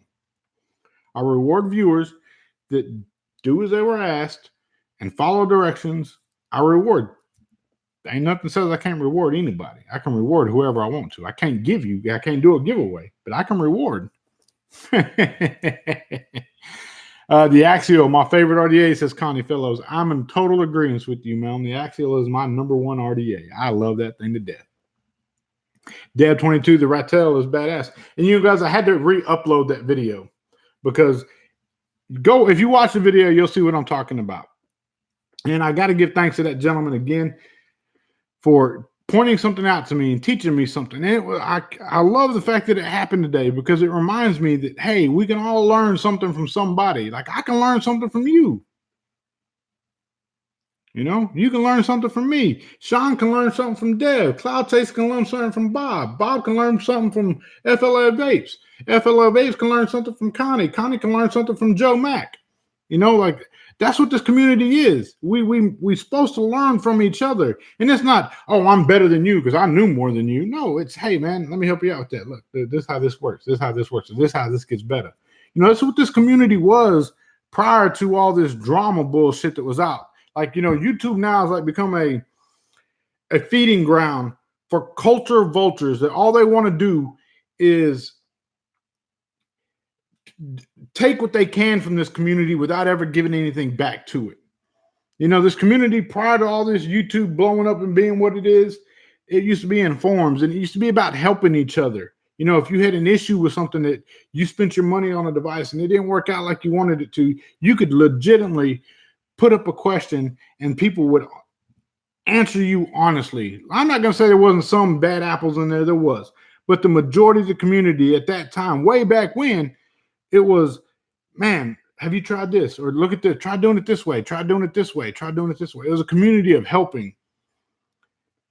Speaker 1: I reward viewers that do as they were asked and follow directions. I reward. Ain't nothing says I can't reward anybody. I can reward whoever I want to. I can't do a giveaway, but I can reward. The Axial, my favorite RDA, says Connie Fellows. I'm in total agreement with you, man. The Axial is my number one RDA. I love that thing to death. Deb22, the Rattel is badass. And you guys, I had to re-upload that video because if you watch the video, you'll see what I'm talking about. And I got to give thanks to that gentleman again for pointing something out to me and teaching me something. And I love the fact that it happened today because it reminds me that, hey, we can all learn something from somebody. Like I can learn something from you. You know, you can learn something from me. Sean can learn something from Dev. Cloud Taste can learn something from Bob. Bob can learn something from FLA Vapes. FLA Vapes can learn something from Connie. Connie can learn something from Joe Mack. You know, like that's what this community is. We're supposed to learn from each other. And it's not, oh, I'm better than you because I knew more than you. No, it's, hey, man, let me help you out with that. Look, this is how this works. This is how this works. This is how this gets better. You know, that's what this community was prior to all this drama bullshit that was out. Like, you know, YouTube now has like become a feeding ground for culture vultures that all they want to do is take what they can from this community without ever giving anything back to it. You know, this community prior to all this YouTube blowing up and being what it is, it used to be in forums and it used to be about helping each other. You know, if you had an issue with something that you spent your money on a device and it didn't work out like you wanted it to, you could legitimately put up a question and people would answer you honestly. I'm not going to say there wasn't some bad apples in there. There was. But the majority of the community at that time, way back when, it was, man, have you tried this? Or look at this. Try doing it this way. Try doing it this way. Try doing it this way. It was a community of helping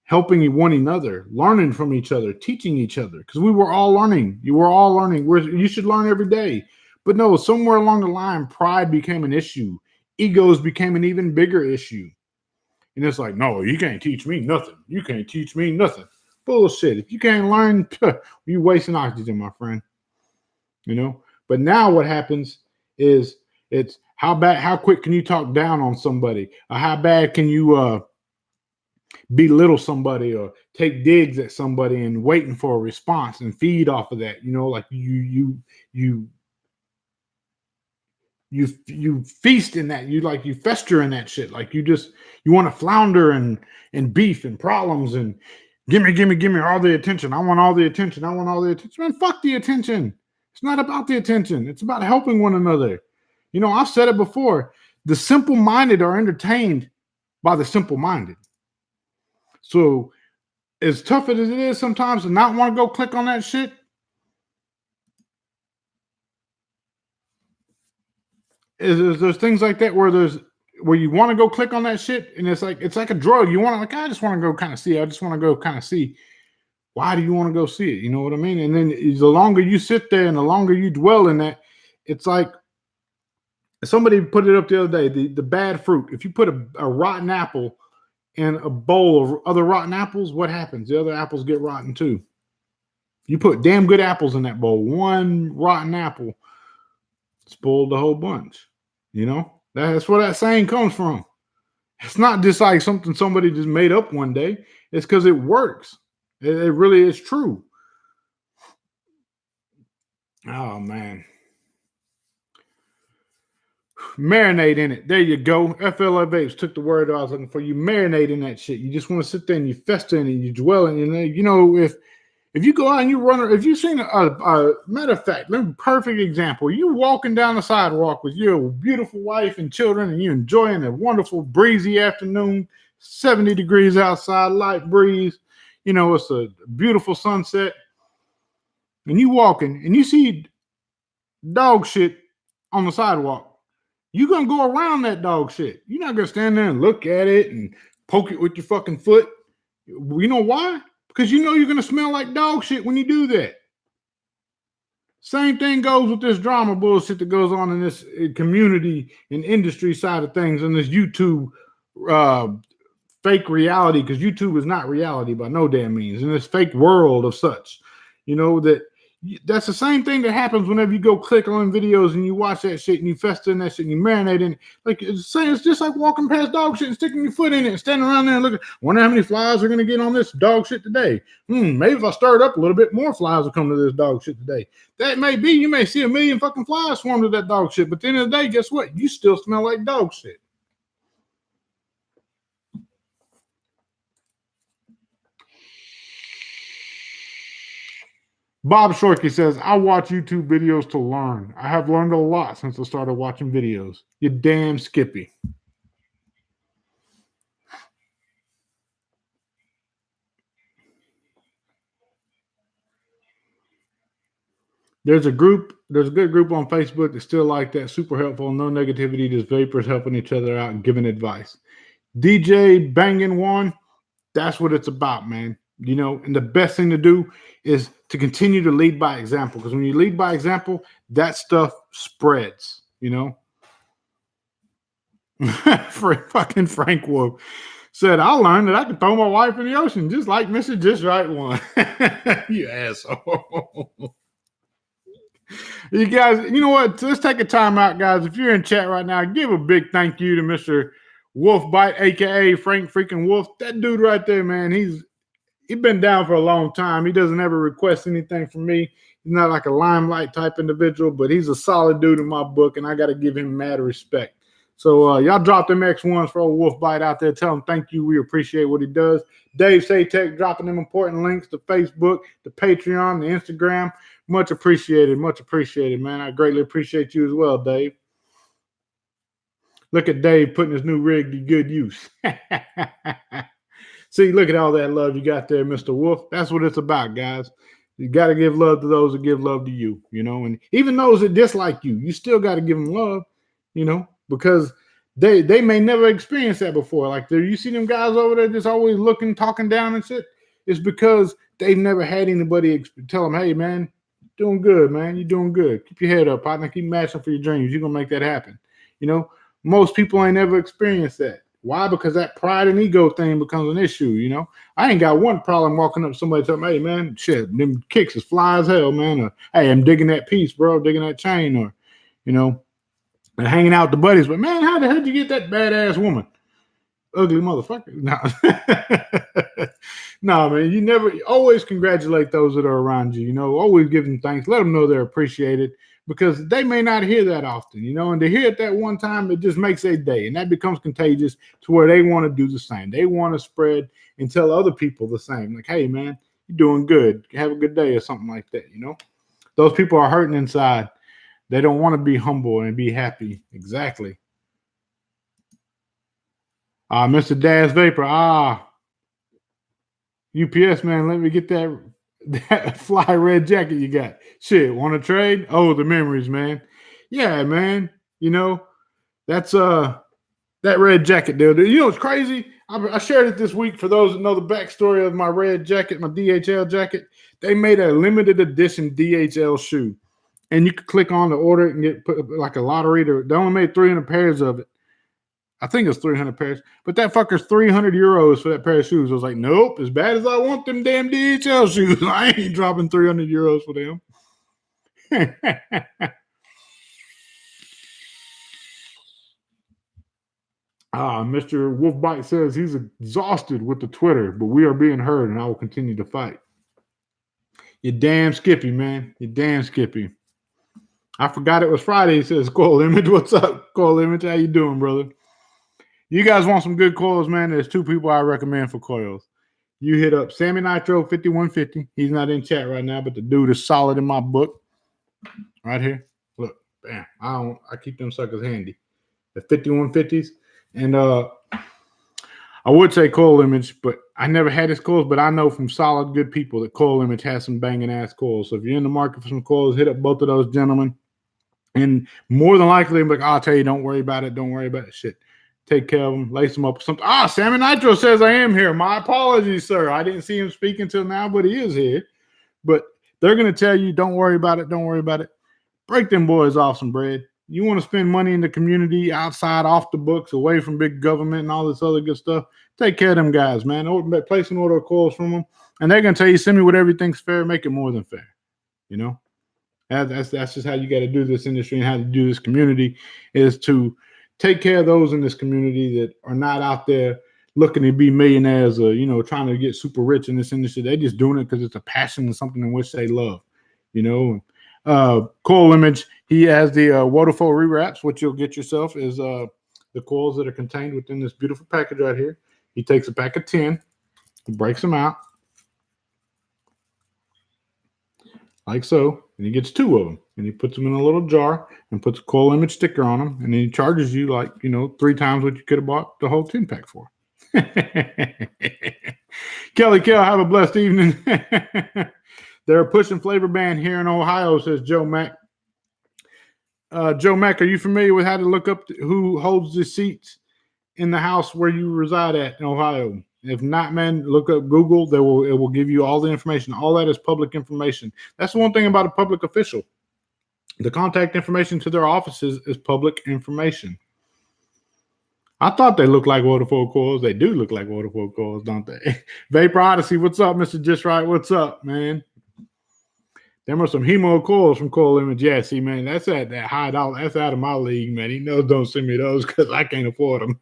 Speaker 1: one another, learning from each other, teaching each other. Because we were all learning. You were all learning. You should learn every day. But no, somewhere along the line, pride became an issue. Egos became an even bigger issue. And it's like, no, you can't teach me nothing. You can't teach me nothing. Bullshit. If you can't learn, you're wasting oxygen, my friend. You know? But now what happens is it's how quick can you talk down on somebody? Or how bad can you belittle somebody or take digs at somebody and waiting for a response and feed off of that? You know, like you feast in that, you fester in that shit. Like you want to flounder and beef and problems and give me all the attention. I want all the attention. I want all the attention. Man, fuck the attention. It's not about the attention. It's about helping one another. You know, I've said it before. The simple-minded are entertained by the simple-minded. So as tough as it is sometimes to not want to go click on that shit, there's things like that where you want to go click on that shit and it's like a drug. You want to I just want to go kind of see. I just want to go kind of see. Why do you want to go see it? You know what I mean? And then the longer you sit there and the longer you dwell in that, it's like somebody put it up the other day, the bad fruit. If you put a rotten apple in a bowl of other rotten apples, what happens? The other apples get rotten too. You put damn good apples in that bowl. One rotten apple spoiled the whole bunch. You know, that's where that saying comes from. It's not just like something somebody just made up one day. It's because it works. It really is true. Oh, man. Marinate in it. There you go. FLA Vapes took the word I was looking for. You marinate in that shit. You just want to sit there and you fester in it. You dwell in it. You know, if you go out and you run, if you've seen a matter of fact, perfect example. You walking down the sidewalk with your beautiful wife and children and you enjoying a wonderful breezy afternoon, 70 degrees outside, light breeze. You know, it's a beautiful sunset. And you walking and you see dog shit on the sidewalk. You're going to go around that dog shit. You're not going to stand there and look at it and poke it with your fucking foot. You know why? Because you know you're going to smell like dog shit when you do that. Same thing goes with this drama bullshit that goes on in this community and industry side of things and this YouTube fake reality, because YouTube is not reality by no damn means, in this fake world of such. You know, that's the same thing that happens whenever you go click on videos and you watch that shit and you fester in that shit and you marinate in it. Like it's just like walking past dog shit and sticking your foot in it and standing around there and looking, wonder how many flies are going to get on this dog shit today. Maybe if I stir it up a little bit, more flies will come to this dog shit today. That may be, you may see a million fucking flies swarm to that dog shit, but at the end of the day, guess what? You still smell like dog shit. Bob Shorkey says, I watch YouTube videos to learn. I have learned a lot since I started watching videos. You damn Skippy. There's a good group on Facebook that's still like that. Super helpful. No negativity. Just vapors helping each other out and giving advice. DJ Bangin' One, that's what it's about, man. You know, and the best thing to do is to continue to lead by example, because when you lead by example, that stuff spreads, you know. Fucking Frank Wolf said, I learned that I can throw my wife in the ocean just like Mr.JustRight one. You asshole. You guys, you know what? Let's take a time out, guys. If you're in chat right now, give a big thank you to Mr. Wolfbite, aka Frank freaking Wolf. That dude right there, man, he's been down for a long time. He doesn't ever request anything from me. He's not like a limelight type individual, but he's a solid dude in my book, and I got to give him mad respect. So y'all drop them X1s for old Wolfbite out there. Tell him thank you. We appreciate what he does. Dave Satek dropping them important links to Facebook, to Patreon, the Instagram. Much appreciated. Much appreciated, man. I greatly appreciate you as well, Dave. Look at Dave putting his new rig to good use. See, look at all that love you got there, Mr. Wolf. That's what it's about, guys. You got to give love to those that give love to you, you know. And even those that dislike you, you still got to give them love, you know, because they may never experience that before. Like, you see them guys over there just always looking, talking down and shit. It's because they've never had anybody tell them, hey, man, you're doing good, man. You're doing good. Keep your head up, partner. Keep matching for your dreams. You're going to make that happen. You know, most people ain't ever experienced that. Why? Because that pride and ego thing becomes an issue, you know. I ain't got one problem walking up to somebody telling me, hey, man, shit, them kicks is fly as hell, man. Or, hey, I'm digging that piece, bro, digging that chain, or, you know, and hanging out with the buddies. But, man, how the hell did you get that badass woman? Ugly motherfucker. No. No, man, you always congratulate those that are around you, you know, always give them thanks. Let them know they're appreciated, because they may not hear that often, you know, and to hear it that one time, it just makes their day, and that becomes contagious to where they want to do the same. They want to spread and tell other people the same, like, hey, man, you're doing good. Have a good day, or something like that, you know. Those people are hurting inside. They don't want to be humble and be happy. Exactly. Mr. Daz Vapor. UPS, man, let me get that fly red jacket you got. Shit, want to trade? Oh, the memories, man. Yeah, man. You know, that's that red jacket deal. You know what's crazy? I shared it this week for those that know the backstory of my red jacket, my DHL jacket. They made a limited edition DHL shoe, and you could click on to order it and get put like a lottery. They only made 300 pairs of it. I think it's 300 pairs, but that fucker's 300 euros for that pair of shoes. I was like, nope, as bad as I want them damn DHL shoes, I ain't dropping 300 euros for them. Mr. Wolfbite says he's exhausted with the Twitter, but we are being heard, and I will continue to fight. You damn Skippy, man. You damn Skippy. I forgot it was Friday. He says, Coil Image, what's up? Coil Image, how you doing, brother? You guys want some good coils, man? There's two people I recommend for coils. You hit up Sammy Nitro 5150. He's not in chat right now, but the dude is solid in my book. Right here. Look, bam. I keep them suckers handy. The 5150s. And I would say Coil Image, but I never had his coils, but I know from solid good people that Coil Image has some banging ass coils. So if you're in the market for some coils, hit up both of those gentlemen. And more than likely, I'm like, I'll tell you, don't worry about it. Don't worry about it. Shit. Take care of them, lace them up with something. Sammy Nitro says I am here. My apologies, sir. I didn't see him speak until now, but he is here. But they're going to tell you, don't worry about it. Don't worry about it. Break them boys off some bread. You want to spend money in the community, outside, off the books, away from big government and all this other good stuff. Take care of them guys, man. Place an order of coils from them. And they're going to tell you, send me whatever you think's fair. Make it more than fair. You know? That's just how you got to do this industry and how to do this community, is to take care of those in this community that are not out there looking to be millionaires or, trying to get super rich in this industry. They're just doing it because it's a passion and something in which they love, Coil Image, he has the waterfall rewraps. What you'll get yourself is the coils that are contained within this beautiful package right here. He takes a pack of 10, he breaks them out like so, and he gets 2 of them, and he puts them in a little jar and puts a Coil Image sticker on them, and then he charges you 3 times what you could have bought the whole 10 pack for. Kelly Kell, have a blessed evening. They're pushing flavor ban here in Ohio, says Joe Mack. Joe Mack, are you familiar with how to look up who holds the seats in the house where you reside at in Ohio? If not, man, look up Google. It will give you all the information. All that is public information. That's the one thing about a public official. The contact information to their offices is public information. I thought they looked like waterfall coils. They do look like waterfall coils, don't they? Vapor Odyssey, what's up, Mr. Just Right? What's up, man? There were some hemo coils from Coil Image. Yeah, see, man, that's at that high dollar. That's out of my league, man. He knows don't send me those because I can't afford them.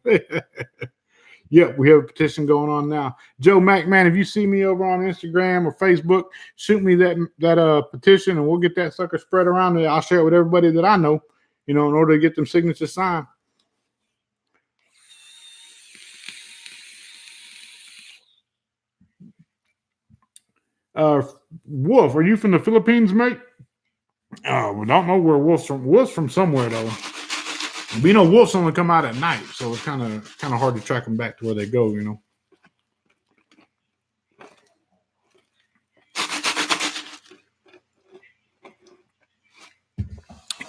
Speaker 1: Yep, we have a petition going on now. Joe Mack, man, if you see me over on Instagram or Facebook, shoot me that petition, and we'll get that sucker spread around. I'll share it with everybody that I know, in order to get them signatures signed. Wolf, are you from the Philippines, mate? We don't know where Wolf's from. Wolf's from somewhere, though. Wolves only come out at night, so it's kind of hard to track them back to where they go,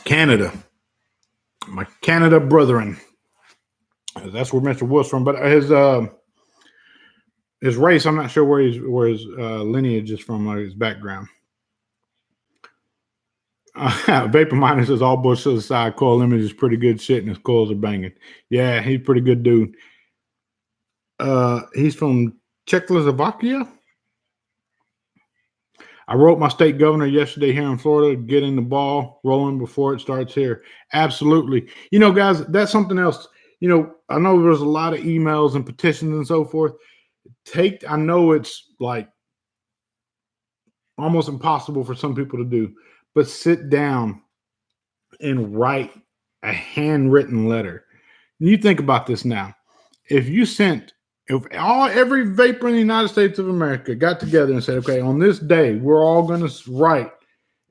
Speaker 1: Canada. My Canada brethren. That's where Mr. Wolf's from, but his race, I'm not sure where his lineage is from, or his background. Vapor Miner says all bullshit aside, Coil Image is pretty good shit and his coils are banging. Yeah, he's a pretty good dude. He's from Czechoslovakia. I wrote my state governor yesterday here in Florida, getting the ball rolling before it starts here. Absolutely. Guys, that's something else. I know there's a lot of emails and petitions and so forth. I know it's like almost impossible for some people to do, but sit down and write a handwritten letter. You think about this now. If every vapor in the United States of America got together and said, okay, on this day, we're all going to write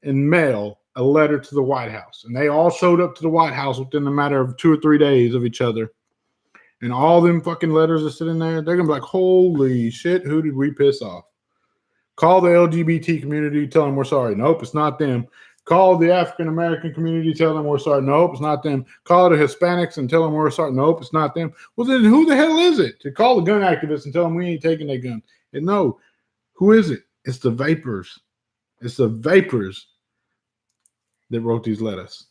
Speaker 1: and mail a letter to the White House. And they all showed up to the White House within a matter of 2 or 3 days of each other. And all them fucking letters are sitting there. They're going to be like, holy shit, who did we piss off? Call the LGBT community, tell them we're sorry. Nope, it's not them. Call the African-American community, tell them we're sorry. Nope, it's not them. Call the Hispanics and tell them we're sorry. Nope, it's not them. Well, then who the hell is it? To call the gun activists and tell them we ain't taking their gun. And no, who is it? It's the vapors. It's the vapors that wrote these letters.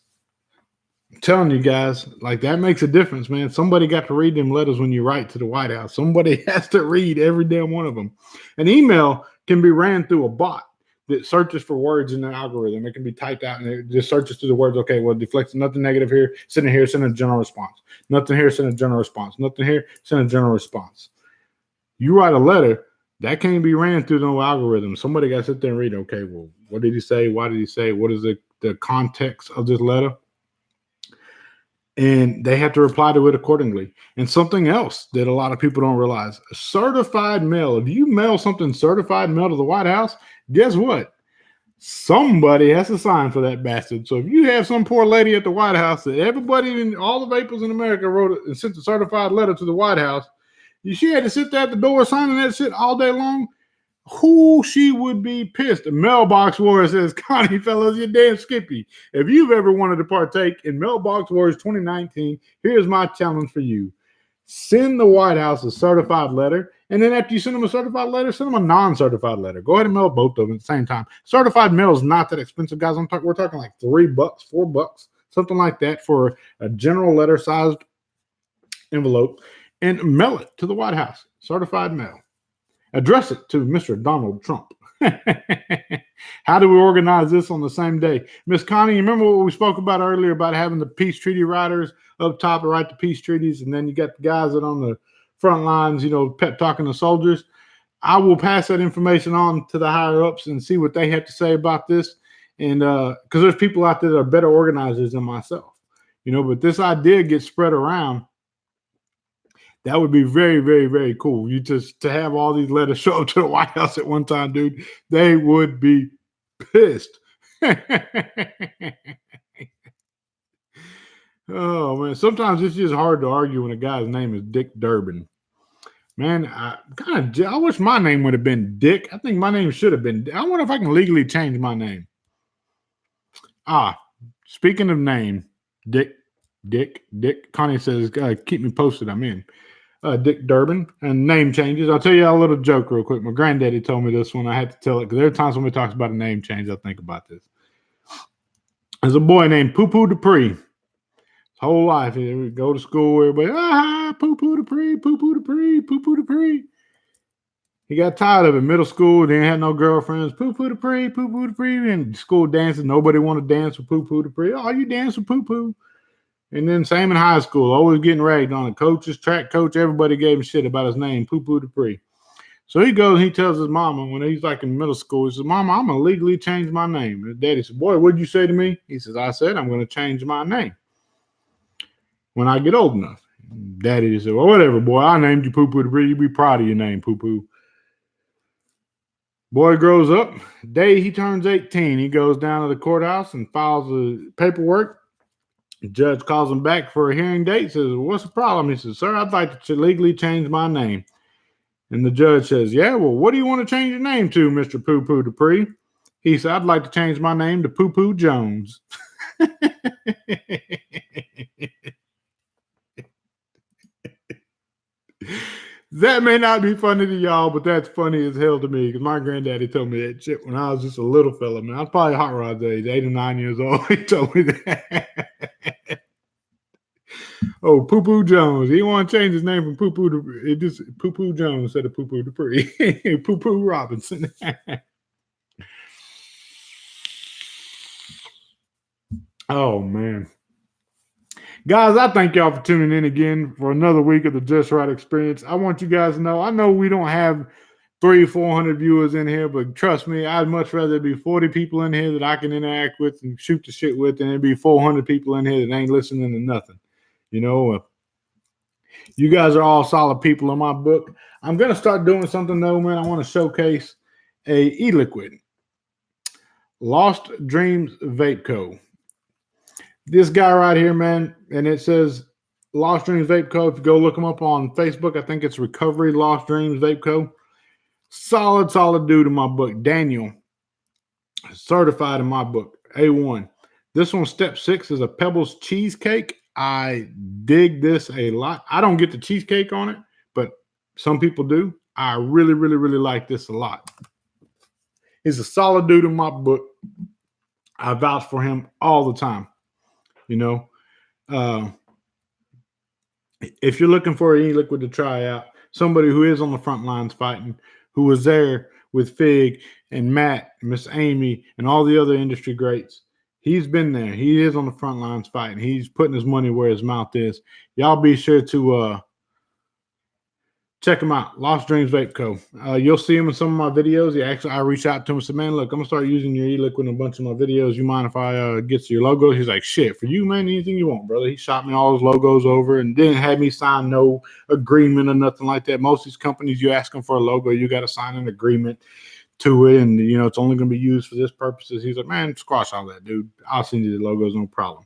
Speaker 1: I'm telling you guys, that makes a difference, man. Somebody got to read them letters when you write to the White House. Somebody has to read every damn one of them. An email can be ran through a bot that searches for words in the algorithm. It can be typed out and it just searches through the words. Okay, well, deflects nothing negative here. Send it here. Send a general response. Nothing here. Send a general response. Nothing here. Send a general response. You write a letter that can't be ran through no algorithm. Somebody got to sit there and read. Okay, well, what did he say? Why did he say? What is the context of this letter? And they have to reply to it accordingly. And something else that a lot of people don't realize, certified mail. If you mail something certified mail to the White House, guess what? Somebody has to sign for that bastard. So if you have some poor lady at the White House that everybody in all the vapors in America wrote and sent a certified letter to the White House, she had to sit there at the door signing that shit all day long. Who she would be pissed. Mailbox Wars says, Connie, fellas, you're damn skippy. If you've ever wanted to partake in Mailbox Wars 2019, here's my challenge for you. Send the White House a certified letter, and then after you send them a certified letter, send them a non-certified letter. Go ahead and mail both of them at the same time. Certified mail is not that expensive, guys. We're talking like $3, $4, something like that for a general letter-sized envelope, and mail it to the White House. Certified mail. Address it to Mr. Donald Trump. How do we organize this on the same day? Miss Connie, you remember what we spoke about earlier about having the peace treaty writers up top to write the peace treaties, and then you got the guys that on the front lines, pep talking to soldiers. I will pass that information on to the higher ups and see what they have to say about this. And because there's people out there that are better organizers than myself, but this idea gets spread around. That would be very, very, very cool. To have all these letters show up to the White House at one time, dude. They would be pissed. Oh man, sometimes it's just hard to argue when a guy's name is Dick Durbin. Man, I wish my name would have been Dick. I think my name should have been. I wonder if I can legally change my name. Speaking of name, Dick. Connie says, keep me posted. I'm in. Dick Durbin and name changes. I'll tell you a little joke real quick. My granddaddy told me this one. I had to tell it because there are times when he talks about a name change, I think about this. There's a boy named Poo Poo Dupree. His whole life, he would go to school, everybody, Poo Poo Dupree, Poo Poo Dupree, Poo Poo Dupree. He got tired of it. Middle school, didn't have no girlfriends. Poo Poo Dupree, Poo Poo Dupree. And school dances, nobody wanted to dance with Poo Poo Dupree. Oh, you dance with Poo Poo. And then same in high school, always getting ragged on. The coaches, track coach, everybody gave him shit about his name, Poo Poo Dupree. So he goes and he tells his mama when he's like in middle school, he says, Mama, I'm going to legally change my name. And Daddy said, boy, what'd you say to me? He says, I said I'm going to change my name when I get old enough. Daddy said, well, whatever, boy. I named you Poo Poo Dupree. You be proud of your name, Poo Poo. Boy grows up. Day he turns 18, he goes down to the courthouse and files the paperwork. The judge calls him back for a hearing date, says, what's the problem? He says, sir, I'd like to legally change my name. And the judge says, yeah, well, what do you want to change your name to, Mr. Poo Poo Dupree? He said, I'd like to change my name to Poo Poo Jones. That may not be funny to y'all, but that's funny as hell to me because my granddaddy told me that shit when I was just a little fella, man. I was probably hot rod's age, 8 or 9 years old. He told me that. Oh, Poo Poo Jones. He want to change his name from Poo Poo to just Poo Poo Jones instead of Poo Poo Dupree. Poo Poo Robinson. Oh man. Guys, I thank y'all for tuning in again for another week of the Just Right Experience. I want you guys to know, I know we don't have 300-400 viewers in here, but trust me, I'd much rather be 40 people in here that I can interact with and shoot the shit with than it'd be 400 people in here that ain't listening to nothing. You guys are all solid people in my book. I'm going to start doing something though, man. I want to showcase a e-liquid. Lost Dreams Vape Co. This guy right here, man, and it says Lost Dreams Vape Co. If you go look him up on Facebook, I think it's Recovery Lost Dreams Vape Co. Solid dude in my book. Daniel, certified in my book. A1. This one, step 6, is a Pebbles cheesecake. I dig this a lot. I don't get the cheesecake on it, but some people do. I really like this a lot. He's a solid dude in my book. I vouch for him all the time. If you're looking for an e-liquid to try out, somebody who is on the front lines fighting, who was there with Fig and Matt, and Miss Amy, and all the other industry greats, he's been there. He is on the front lines fighting. He's putting his money where his mouth is. Y'all be sure to check him out. Lost Dreams Vape Co. You'll see him in some of my videos. I reached out to him and said, man, look, I'm going to start using your e-liquid in a bunch of my videos. You mind if I get to your logos? He's like, shit, for you, man, anything you want, brother. He shot me all his logos over and didn't have me sign no agreement or nothing like that. Most of these companies, you ask them for a logo, you got to sign an agreement to it, and it's only going to be used for this purposes. He's like, man, squash all that, dude. I'll send you the logos, no problem.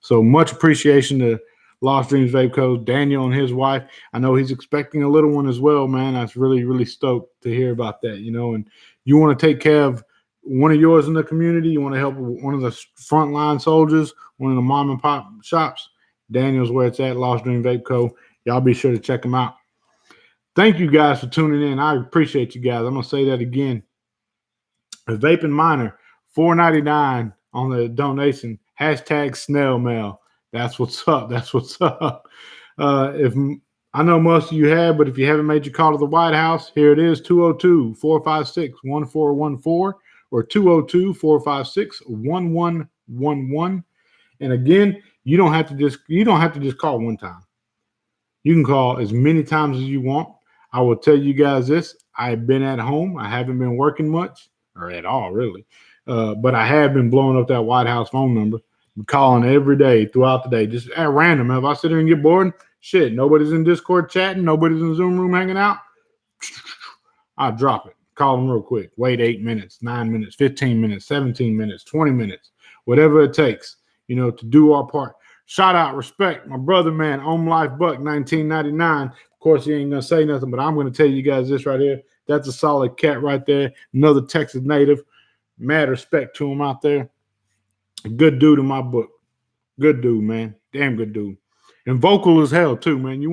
Speaker 1: So much appreciation to Lost Dreams Vape Co., Daniel and his wife. I know he's expecting a little one as well, man. I was really, really stoked to hear about that, and you want to take care of one of yours in the community, you want to help one of the frontline soldiers, one of the mom and pop shops, Daniel's where it's at, Lost Dream Vape Co. Y'all be sure to check them out. Thank you guys for tuning in. I appreciate you guys. I'm going to say that again. A vaping miner, $4.99 on the donation. Hashtag snail mail. That's what's up. That's what's up. If I know most of you have, but if you haven't made your call to the White House, here it is, 202-456-1414 or 202-456-1111. And again, you don't have to just call one time. You can call as many times as you want. I will tell you guys this. I've been at home. I haven't been working much or at all, really. But I have been blowing up that White House phone number. I'm calling every day throughout the day, just at random. If I sit here and get bored, shit, nobody's in Discord chatting, nobody's in the Zoom room hanging out, I'll drop it. Call them real quick. Wait 8 minutes, 9 minutes, 15 minutes, 17 minutes, 20 minutes, whatever it takes, to do our part. Shout out, respect, my brother, man, Life Buck, 1999. Of course, he ain't going to say nothing, but I'm going to tell you guys this right here. That's a solid cat right there. Another Texas native. Mad respect to him out there. A good dude in my book. Good dude, man. Damn good dude. And vocal as hell, too, man. You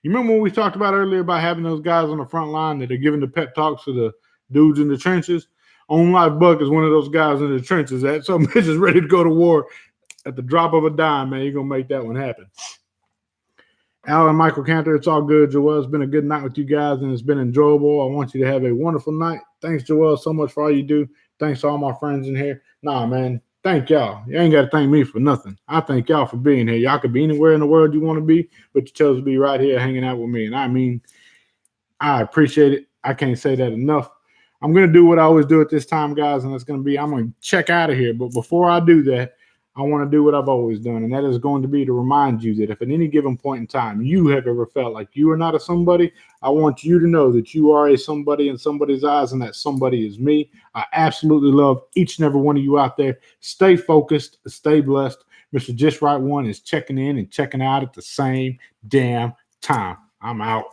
Speaker 1: remember when we talked about earlier about having those guys on the front line that are giving the pep talks to the dudes in the trenches? Life Buck is one of those guys in the trenches. That some bitch is ready to go to war at the drop of a dime, man. You're going to make that one happen. Alan Michael Cantor, it's all good, Joel. It's been a good night with you guys, and it's been enjoyable. I want you to have a wonderful night. Thanks, Joel, so much for all you do. Thanks to all my friends in here. Nah, man, thank y'all. You ain't got to thank me for nothing. I thank y'all for being here. Y'all could be anywhere in the world you want to be, but you chose to be right here hanging out with me. And I appreciate it. I can't say that enough. I'm going to do what I always do at this time, guys, and I'm going to check out of here. But before I do that, I want to do what I've always done, and that is going to be to remind you that if at any given point in time you have ever felt like you are not a somebody, I want you to know that you are a somebody in somebody's eyes, and that somebody is me. I absolutely love each and every one of you out there. Stay focused, stay blessed. Mr. Just Right One is checking in and checking out at the same damn time. I'm out.